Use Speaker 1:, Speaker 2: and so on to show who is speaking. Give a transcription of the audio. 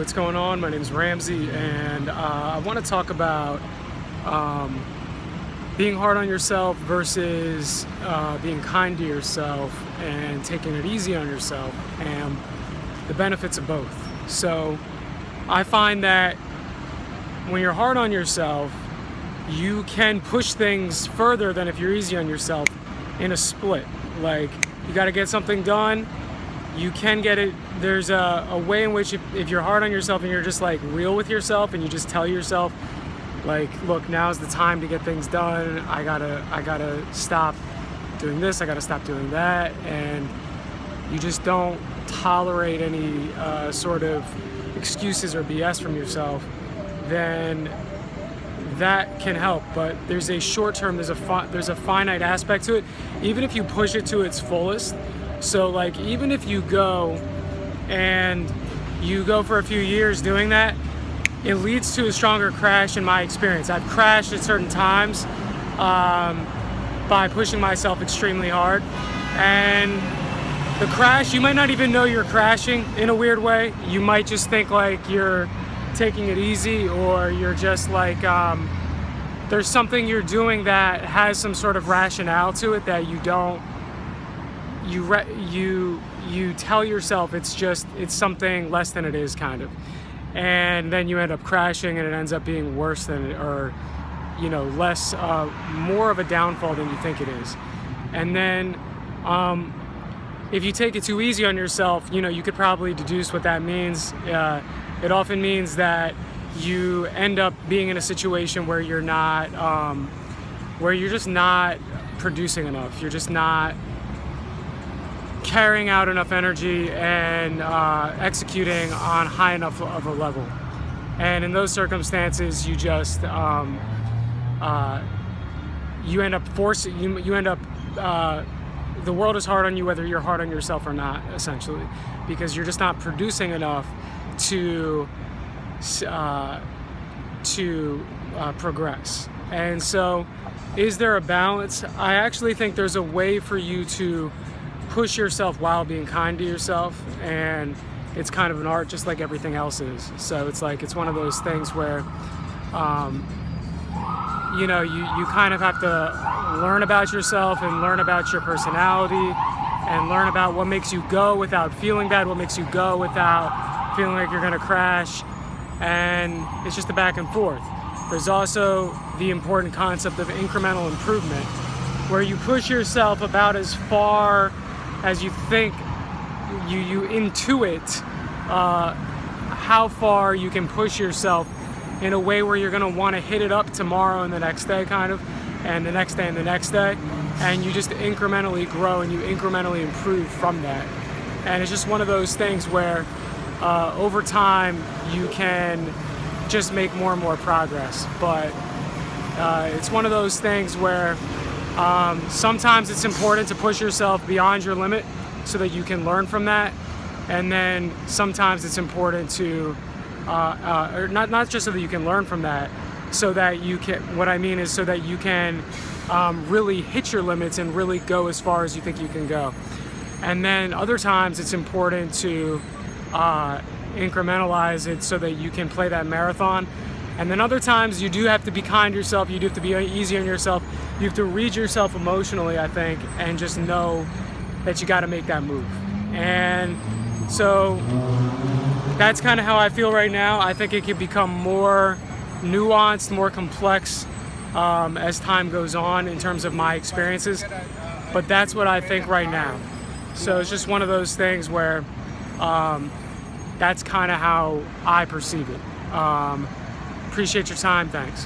Speaker 1: What's going on? My name is Ramsey, and I want to talk about being hard on yourself versus being kind to yourself and taking it easy on yourself, and the benefits of both. So I find that when you're hard on yourself, you can push things further than if you're easy on yourself in a split. Like, you got to get something done, you can get it. There's a way in which if you're hard on yourself and you're just like real with yourself and you just tell yourself, like, look, now's the time to get things done, I gotta stop doing this, I gotta stop doing that, and you just don't tolerate any sort of excuses or BS from yourself, then that can help. But there's a short term, there's a finite aspect to it, even if you push it to its fullest. So like, even if you go for a few years doing that, it leads to a stronger crash in my experience. I've crashed at certain times by pushing myself extremely hard, and the crash, you might not even know you're crashing in a weird way. You might just think like you're taking it easy, or you're just like there's something you're doing that has some sort of rationale to it that you don't, you tell yourself it's something less than it is, kind of, and then you end up crashing and it ends up being worse than, or less, more of a downfall than you think it is. And then if you take it too easy on yourself, you could probably deduce what that means. It often means that you end up being in a situation where you're not, where you're just not producing enough. You're just not carrying out enough energy and executing on high enough of a level. And in those circumstances, you just you end up forcing, you end up the world is hard on you whether you're hard on yourself or not, essentially, because you're just not producing enough to progress. And so, is there a balance? I actually think there's a way for you to push yourself while being kind to yourself, and it's kind of an art, just like everything else is. So it's like, it's one of those things where you kind of have to learn about yourself and learn about your personality and learn about what makes you go without feeling bad, what makes you go without feeling like you're gonna crash. And it's just a back and forth. There's also the important concept of incremental improvement, where you push yourself about as far as you think, you intuit how far you can push yourself in a way where you're gonna wanna hit it up tomorrow and the next day, kind of, and the next day and the next day, and you just incrementally grow and you incrementally improve from that. And it's just one of those things where over time you can just make more and more progress. But it's one of those things where sometimes it's important to push yourself beyond your limit so that you can learn from that, and then sometimes it's important to or not just so that you can learn from that, so that you can, what I mean is so that you can really hit your limits and really go as far as you think you can go. And then other times it's important to incrementalize it so that you can play that marathon. And then other times you do have to be kind to yourself, you do have to be easy on yourself, you have to read yourself emotionally, I think, and just know that you got to make that move. And so that's kind of how I feel right now. I think it could become more nuanced, more complex as time goes on in terms of my experiences, but that's what I think right now. So it's just one of those things where that's kind of how I perceive it. Appreciate your time. Thanks.